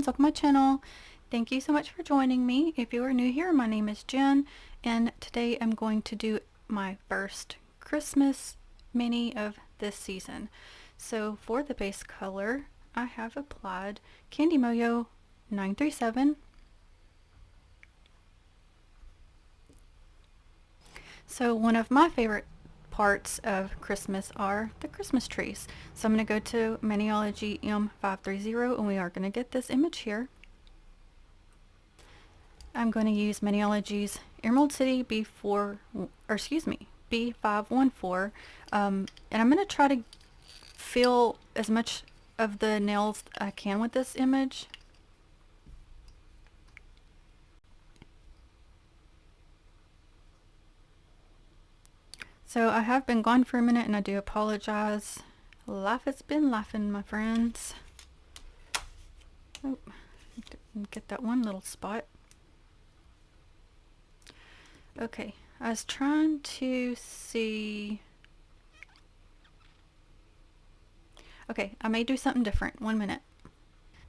friends, welcome to my channel. Thank you so much for joining me. If you are new here, my name is Jen, and today I'm going to do my first Christmas mini of this season. So for the base color, I have applied Candy Moyo 937. So one of my favorite parts of Christmas are the Christmas trees. So I'm going to go to Maniology M530 and we are going to get this image here. I'm going to use Maniology's Emerald City B514, and I'm going to try to fill as much of the nails I can with this image. So I have been gone for a minute and I do apologize. Life has been laughing, my friends. Oh, get that one little spot. Okay, I was trying to see. Okay, I may do something different. 1 minute.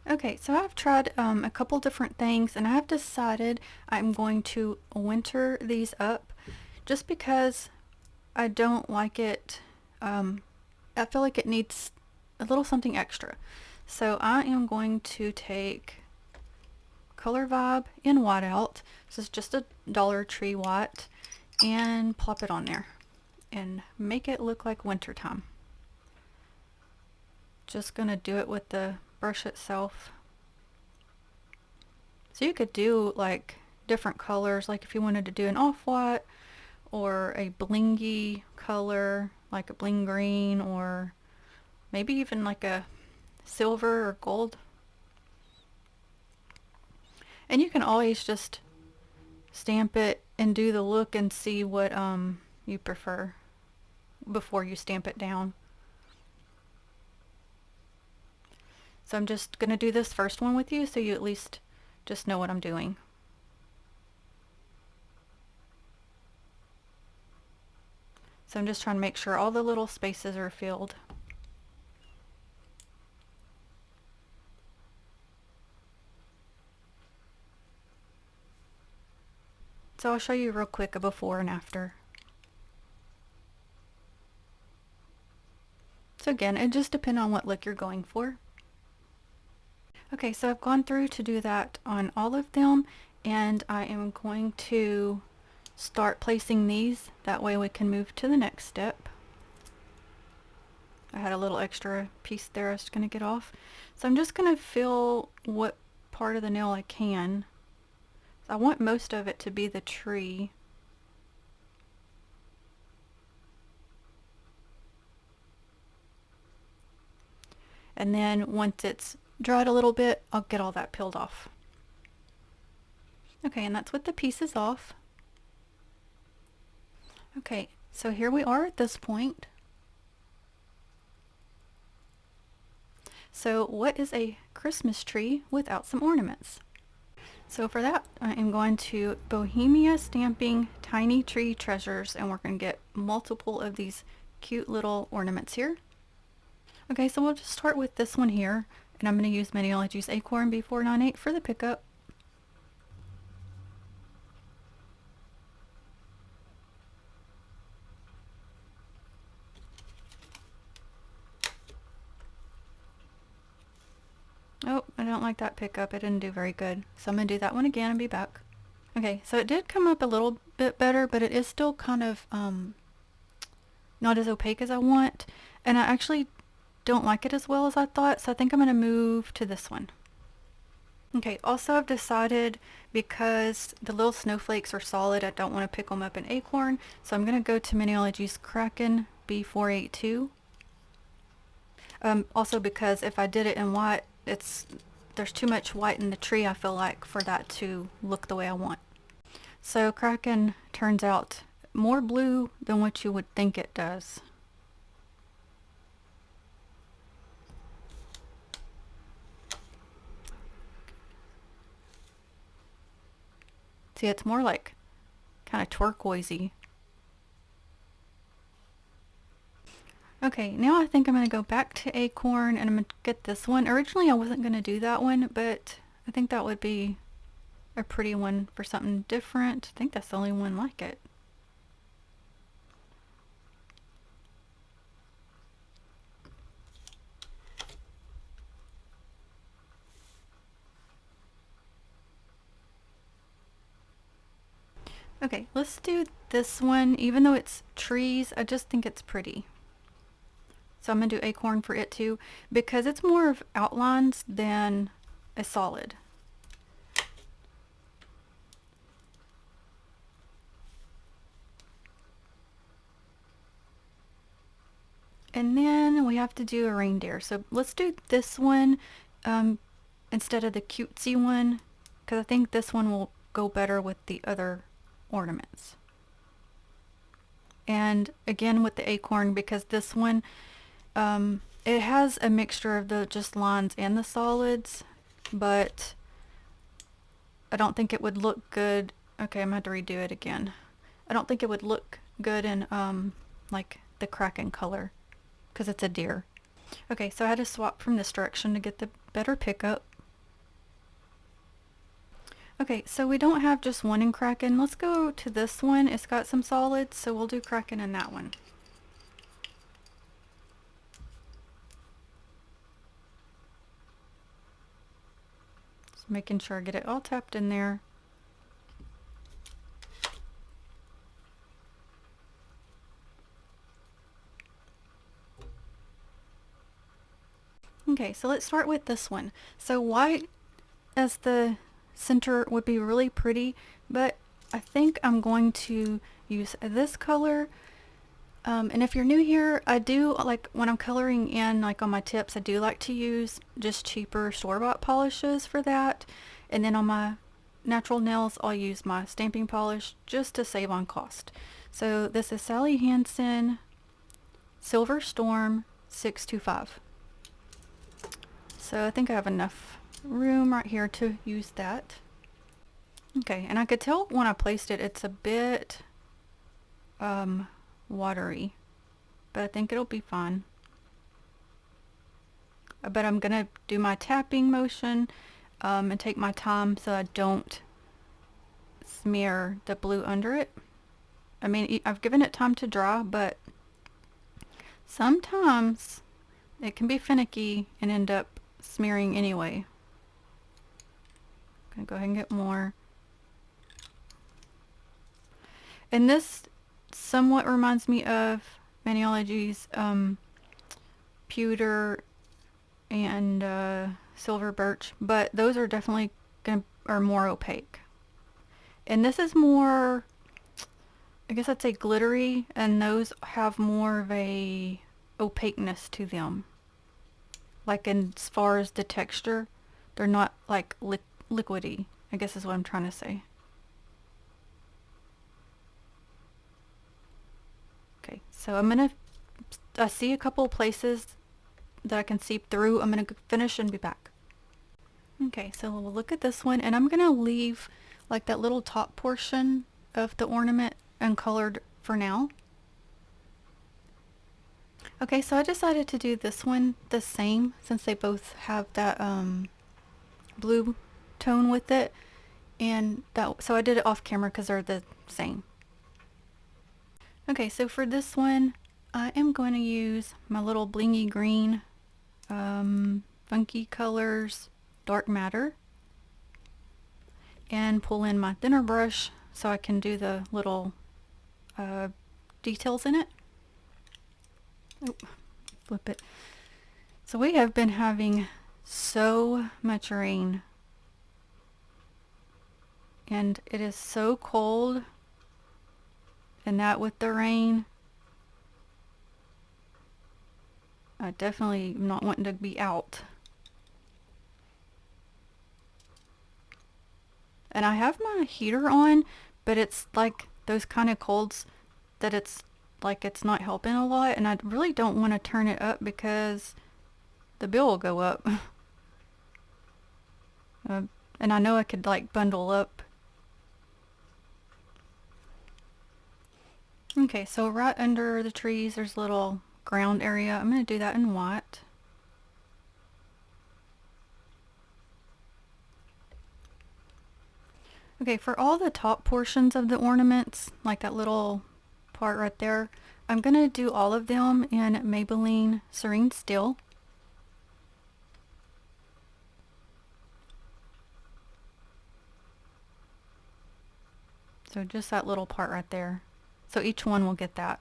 Okay, so I've tried a couple different things and I have decided I'm going to winter these up just because I don't like it. I feel like it needs a little something extra. So I am going to take Color Vibe in Whiteout. This is just a Dollar Tree white, and plop it on there and make it look like wintertime. Just gonna do it with the brush itself. So you could do like different colors, like if you wanted to do an off-white or a blingy color like a bling green, or maybe even like a silver or gold. And you can always just stamp it and do the look and see what you prefer before you stamp it down. So I'm just gonna do this first one with you so you at least just know what I'm doing. So I'm just trying to make sure all the little spaces are filled. So I'll show you real quick a before and after. So again, it just depends on what look you're going for. Okay, so I've gone through to do that on all of them, and I am going to start placing these. That way we can move to the next step. I had a little extra piece there I was going to get off. So I'm just going to fill what part of the nail I can. I want most of it to be the tree. And then once it's dried a little bit, I'll get all that peeled off. Okay, and that's with the pieces off. Okay, so here we are at this point. So what is a Christmas tree without some ornaments? So for that, I am going to Bohemia Stamping Tiny Tree Treasures, and we're going to get multiple of these cute little ornaments here. Okay, so we'll just start with this one here, and I'm going to use Maniology's Acorn B498 for the pickup. Oh, I don't like that pickup. It didn't do very good. So I'm going to do that one again and be back. Okay, so it did come up a little bit better, but it is still kind of not as opaque as I want. And I actually don't like it as well as I thought, so I think I'm going to move to this one. Okay, also I've decided, because the little snowflakes are solid, I don't want to pick them up in Acorn, so I'm going to go to Maniology's Kraken B482. Also because if I did it in white, there's too much white in the tree, I feel like, for that to look the way I want. So Kraken turns out more blue than what you would think it does. See, it's more like kind of turquoisey. Okay, now I think I'm going to go back to Acorn and I'm going to get this one. Originally I wasn't going to do that one, but I think that would be a pretty one for something different. I think that's the only one like it. Okay, let's do this one. Even though it's trees, I just think it's pretty. So I'm going to do Acorn for it too, because it's more of outlines than a solid. And then we have to do a reindeer. So let's do this one instead of the cutesy one, because I think this one will go better with the other ornaments. And again with the acorn, because this one it has a mixture of the just lines and the solids, but I don't think it would look good. Okay, I'm gonna have to redo it again. I don't think it would look good in like the Kraken color because it's a deer. Okay, so I had to swap from this direction to get the better pickup. Okay, so we don't have just one in Kraken. Let's go to this one. It's got some solids, so we'll do Kraken in that one. Just making sure I get it all tapped in there. Okay, so let's start with this one. So white as the center would be really pretty, but I think I'm going to use this color. And if you're new here, I do like when I'm coloring in like on my tips, I do like to use just cheaper store-bought polishes for that. And then on my natural nails, I'll use my stamping polish just to save on cost. So this is Sally Hansen Silver Storm 625. So I think I have enough room right here to use that. Okay, and I could tell when I placed it, it's a bit watery, but I think it'll be fine. But I'm gonna do my tapping motion and take my time so I don't smear the blue under it. I mean, I've given it time to dry, but sometimes it can be finicky and end up smearing anyway. Gonna go ahead and get more. And this somewhat reminds me of Maniology's pewter and silver birch, but those are definitely are more opaque. And this is more, I guess I'd say glittery, and those have more of a opaqueness to them. Like as far as the texture, they're not like liquidy, I guess is what I'm trying to say. Okay, so I see a couple places that I can seep through. I'm gonna finish and be back. Okay, so we'll look at this one, and I'm gonna leave like that little top portion of the ornament uncolored for now. Okay, so I decided to do this one the same since they both have that blue tone with it, and so I did it off camera because they're the same. Okay, so for this one, I am going to use my little blingy green Funky Colors Dark Matter and pull in my thinner brush so I can do the little details in it. Oh, flip it. So we have been having so much rain, and it is so cold, and that with the rain, I definitely am not wanting to be out. And I have my heater on, but it's like those kind of colds that it's like it's not helping a lot, and I really don't want to turn it up because the bill will go up. And I know I could like bundle up. Okay, so right under the trees there's a little ground area. I'm going to do that in white. Okay, for all the top portions of the ornaments, like that little part right there, I'm going to do all of them in Maybelline Serene Steel. So just that little part right there. So each one will get that.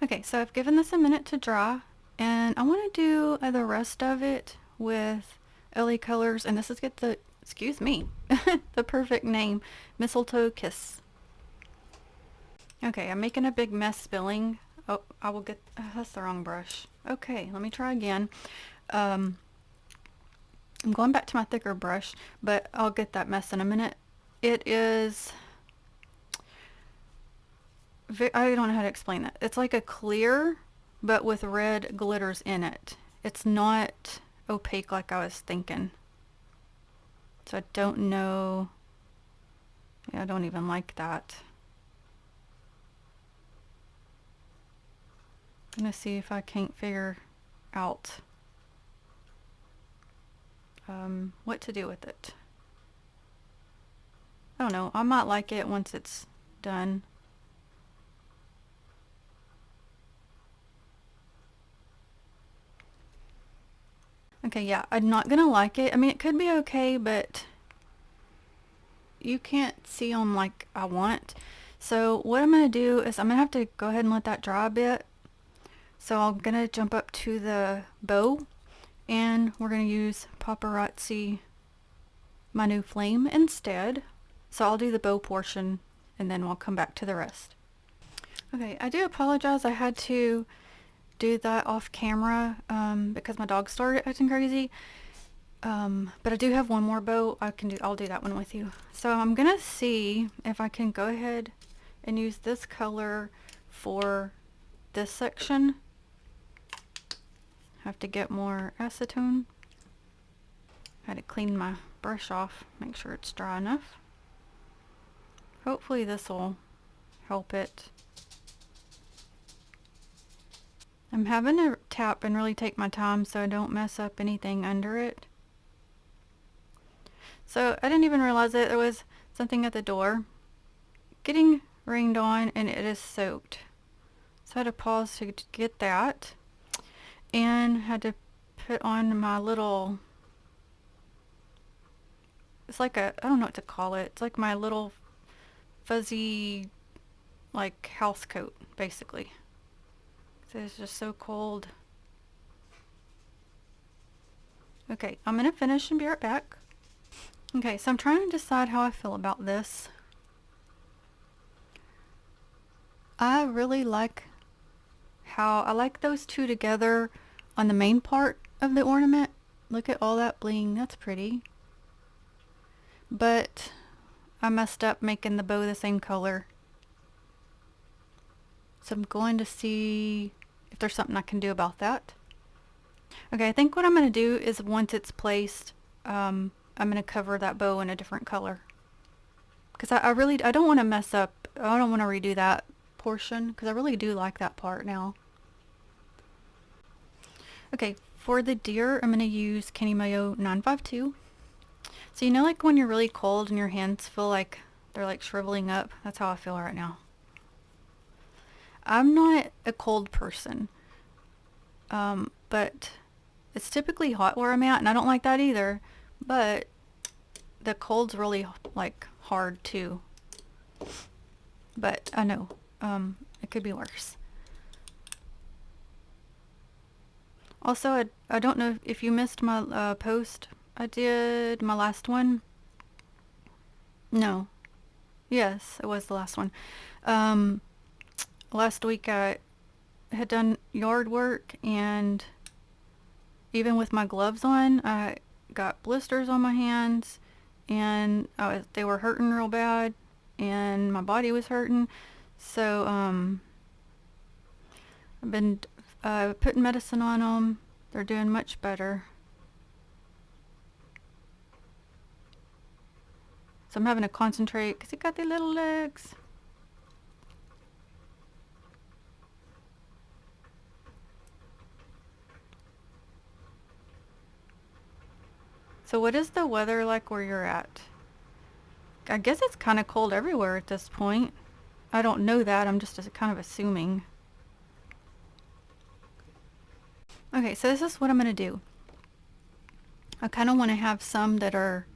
Okay, so I've given this a minute to dry, and I want to do the rest of it with LA Colors, and this is get the, excuse me, the perfect name, Mistletoe Kiss. Okay, I'm making a big mess spilling. Oh, I will get, that's the wrong brush. Okay, let me try again. I'm going back to my thicker brush, but I'll get that mess in a minute. It is, I don't know how to explain that. It's like a clear, but with red glitters in it. It's not opaque like I was thinking. So I don't know. Yeah, I don't even like that. I'm gonna see if I can't figure out what to do with it. I don't know. I might like it once it's done. Okay, yeah, I'm not gonna like it. I mean, it could be okay, but you can't see them like I want. So what I'm gonna do is I'm gonna have to go ahead and let that dry a bit. So I'm gonna jump up to the bow, and we're gonna use Paparazzi My New Flame instead. So I'll do the bow portion and then we'll come back to the rest. Okay, I do apologize. I had to do that off camera because my dog started acting crazy. But I do have one more bow. I'll do that one with you. So I'm gonna see if I can go ahead and use this color for this section. Have to get more acetone. Had to clean my brush off, make sure it's dry enough. Hopefully this will help it. I'm having to tap and really take my time so I don't mess up anything under it. So I didn't even realize that there was something at the door. Getting rained on and it is soaked. So I had to pause to get that. And had to put on my little, it's like a, I don't know what to call it. It's like my little fuzzy, like house coat, basically. So it's just so cold. Okay, I'm gonna finish and be right back. Okay, so I'm trying to decide how I feel about this. I really like how I like those two together on the main part of the ornament. Look at all that bling, that's pretty. But I messed up making the bow the same color. So I'm going to see if there's something I can do about that. Okay, I think what I'm going to do is once it's placed, I'm going to cover that bow in a different color. Because I don't want to mess up, I don't want to redo that portion because I really do like that part now. Okay, for the deer, I'm going to use Kenny Mayo 952. So you know like when you're really cold and your hands feel like they're like shriveling up? That's how I feel right now. I'm not a cold person, but it's typically hot where I'm at, and I don't like that either, but the cold's really like hard too. But I know, it could be worse. Also, I don't know if you missed my post. I did my last one. No. Yes, it was the last one. Last week I had done yard work, and even with my gloves on, I got blisters on my hands, and they were hurting real bad, and my body was hurting. So I've been putting medicine on them. They're doing much better. So I'm having to concentrate because it got the little legs. So what is the weather like where you're at? I guess it's kind of cold everywhere at this point. I don't know that. I'm just kind of assuming. Okay, so this is what I'm going to do. I kind of want to have some that are...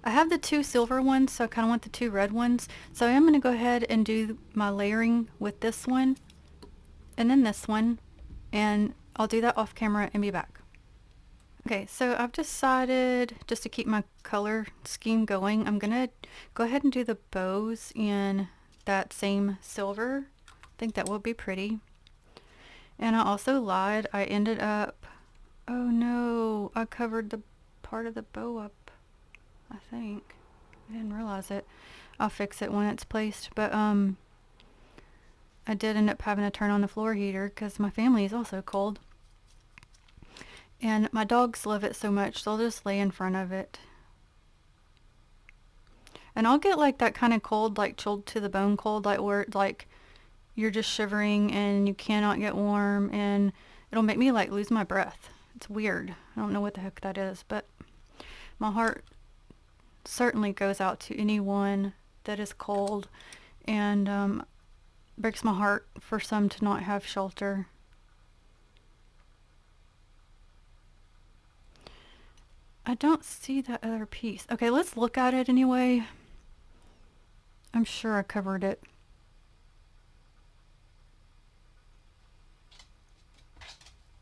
I have the 2 silver ones, so I kind of want the 2 red ones. So I am going to go ahead and do my layering with this one and then this one. And I'll do that off camera and be back. Okay, so I've decided, just to keep my color scheme going, I'm gonna go ahead and do the bows in that same silver. I think that will be pretty. And I also lied. I ended up... Oh no, I covered the part of the bow up, I think. I didn't realize it. I'll fix it when it's placed. But I did end up having to turn on the floor heater because my family is also cold. And my dogs love it so much, they'll just lay in front of it. And I'll get like that kind of cold, like chilled to the bone cold, like where like you're just shivering and you cannot get warm, and it'll make me like lose my breath. It's weird. I don't know what the heck that is, but my heart certainly goes out to anyone that is cold, and breaks my heart for some to not have shelter. I don't see that other piece. Okay, let's look at it anyway. I'm sure I covered it.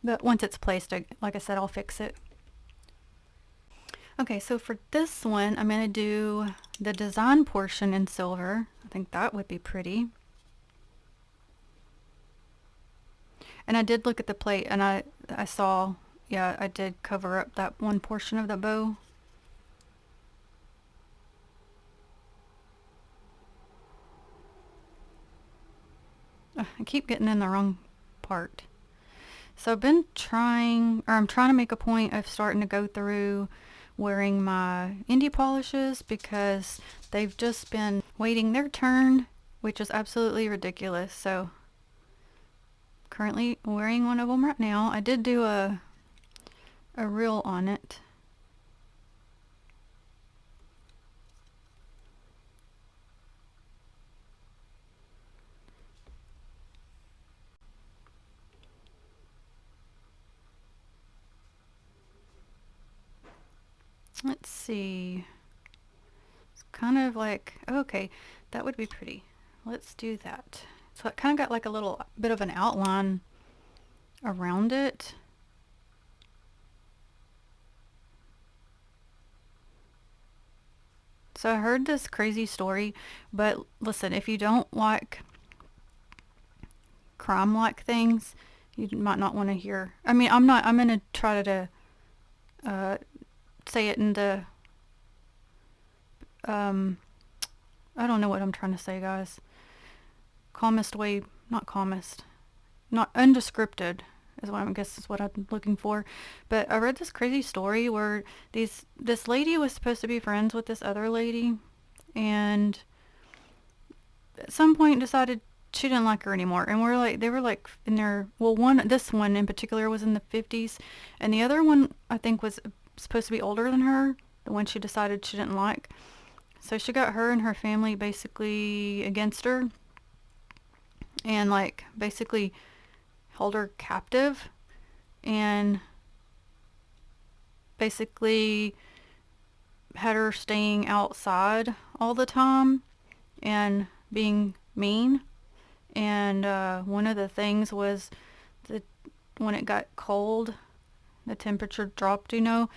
But once it's placed, like I said, I'll fix it. Okay, so for this one, I'm going to do the design portion in silver. I think that would be pretty. And I did look at the plate and I saw, yeah, I did cover up that one portion of the bow. I keep getting in the wrong part. So I've been trying, or I'm trying to make a point of starting to go through wearing my indie polishes because they've just been waiting their turn, which is absolutely ridiculous. So currently wearing one of them right now. I did do a reel on it. Let's see. It's kind of like, okay, that would be pretty. Let's do that. So it kind of got like a little bit of an outline around it. So I heard this crazy story, but listen, if you don't like crime-like things, you might not want to hear. I mean, I'm going to try to say it in the, I don't know what I'm trying to say, guys. Calmest way, not calmest, not undescripted is what I guess is what I'm looking for. But I read this crazy story where this lady was supposed to be friends with this other lady, and at some point decided she didn't like her anymore. And they were like in their, well, this one in particular was in the 50s, and the other one I think was supposed to be older than her, the one she decided she didn't like. So she got her and her family basically against her, and like basically held her captive, and basically had her staying outside all the time and being mean. And one of the things was that when it got cold, the temperature dropped, and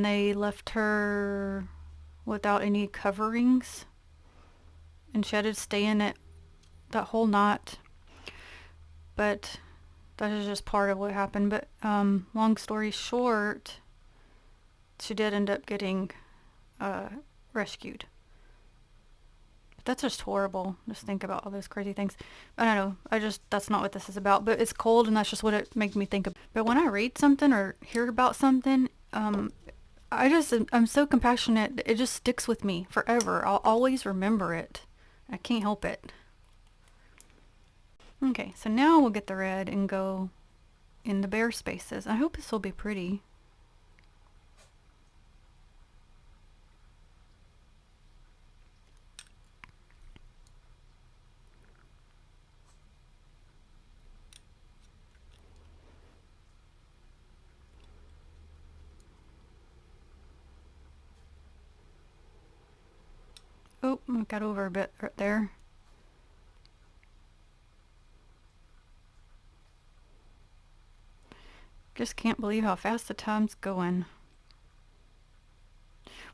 they left her without any coverings, and she had to stay in it that whole night. But that is just part of what happened. But long story short, she did end up getting rescued. But that's just horrible. Just think about all those crazy things. I don't know. That's not what this is about. But it's cold, and that's just what it made me think of. But when I read something or hear about something, I'm so compassionate. It just sticks with me forever. I'll always remember it. I can't help it. Okay, so now we'll get the red and go in the bare spaces. I hope this will be pretty. Oh, I got over a bit right there. Just can't believe how fast the time's going.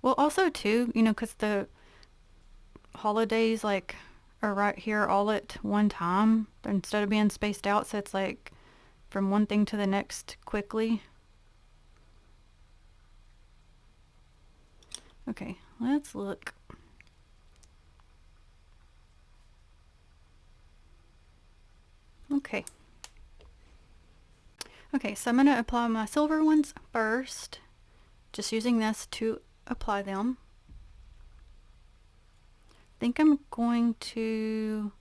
Well, also too, you know, 'cause the holidays like are right here all at one time instead of being spaced out, so it's like from one thing to the next quickly. Okay, let's look. Okay. Okay, so I'm going to apply my silver ones first, just using this to apply them. I think I'm going to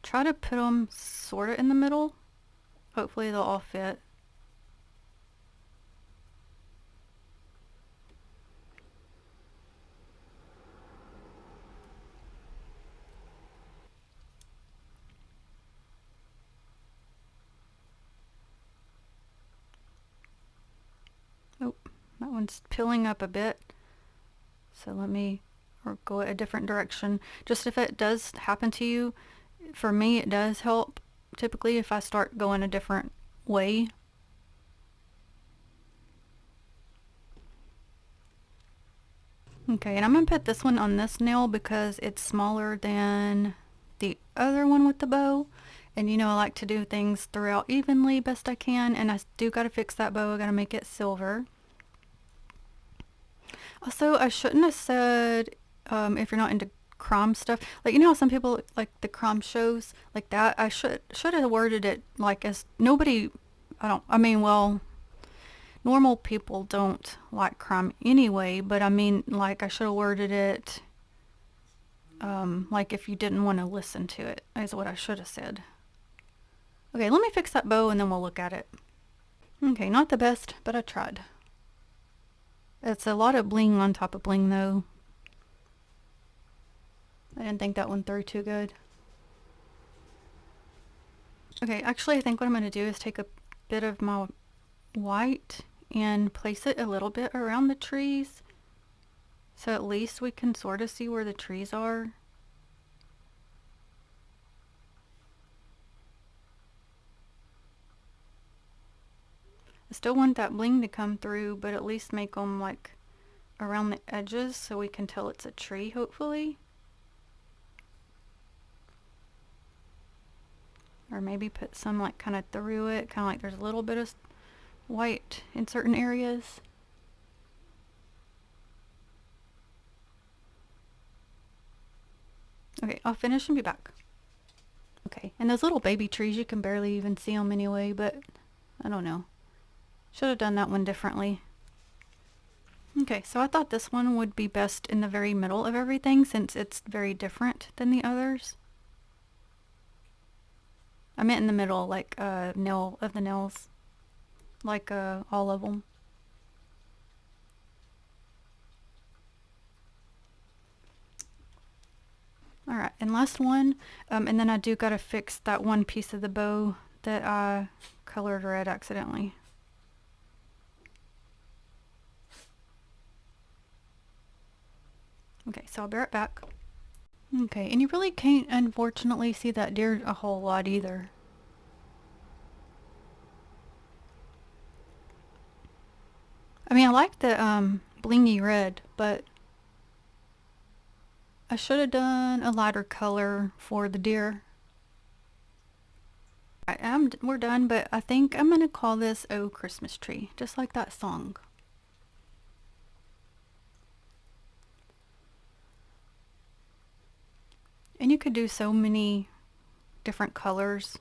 try to put them sort of in the middle. Hopefully they'll all fit. Oh, that one's pilling up a bit. So let me go a different direction. Just if it does happen to you, for me it does help typically if I start going a different way. Okay, and I'm going to put this one on this nail because it's smaller than the other one with the bow. And you know I like to do things throughout evenly best I can, and I do got to fix that bow. I got to make it silver. Also, I shouldn't have said if you're not into crime stuff. Like, you know how some people like the crime shows like that? I should have worded it like as nobody, well, normal people don't like crime anyway, but I mean, like, I should have worded it like if you didn't want to listen to it, is what I should have said. Okay, let me fix that bow and then we'll look at it. Okay, not the best, but I tried. It's a lot of bling on top of bling though. I didn't think that one through too good. Okay, actually I think what I'm going to do is take a bit of my white and place it a little bit around the trees, so at least we can sort of see where the trees are. I still want that bling to come through, but at least make them like around the edges so we can tell it's a tree, hopefully. Or maybe put some like kind of through it, kind of like there's a little bit of white in certain areas. Okay, I'll finish and be back. Okay, and those little baby trees, you can barely even see them anyway, but I don't know. Should have done that one differently. Okay, so I thought this one would be best in the very middle of everything since it's very different than the others. I meant in the middle, like nail of the nails, like all of them. Alright, and last one, and then I do gotta fix that one piece of the bow that I colored red accidentally. Okay, so I'll be right back. Okay, and you really can't unfortunately see that deer a whole lot either. I mean, I like the blingy red, but I should have done a lighter color for the deer. We're done, but I think I'm gonna call this "Oh Christmas Tree," just like that song. And you could do so many different colors.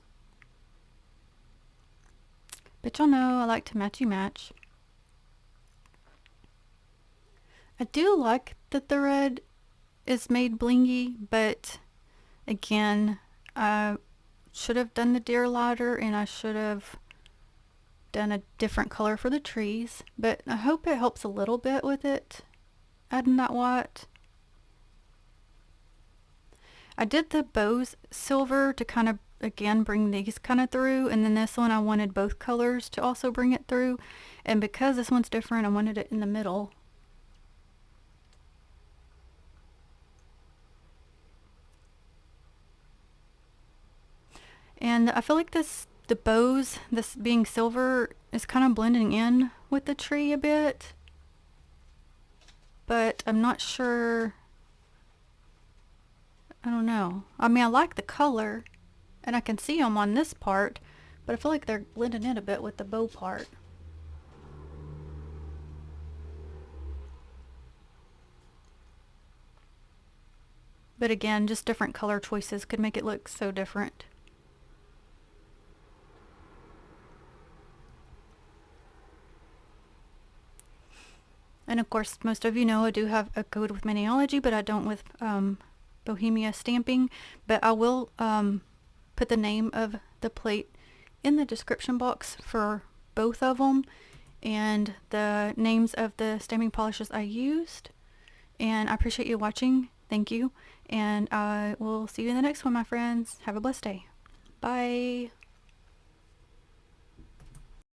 But y'all know I like to matchy match. I do like that the red is made blingy, but again, I should have done the deer lighter and I should have done a different color for the trees, but I hope it helps a little bit with it, adding that white. I did the bows silver to kind of, again, bring these kind of through, and then this one I wanted both colors to also bring it through, and because this one's different, I wanted it in the middle. And I feel like the bows, this being silver, is kind of blending in with the tree a bit. But I'm not sure. I don't know. I mean, I like the color, and I can see them on this part, but I feel like they're blending in a bit with the bow part. But again, just different color choices could make it look so different. And of course, most of you know I do have a code with Maniology, but I don't with Bohemia stamping. But I will put the name of the plate in the description box for both of them, and the names of the stamping polishes I used. And I appreciate you watching. Thank you. And I will see you in the next one, my friends. Have a blessed day. Bye.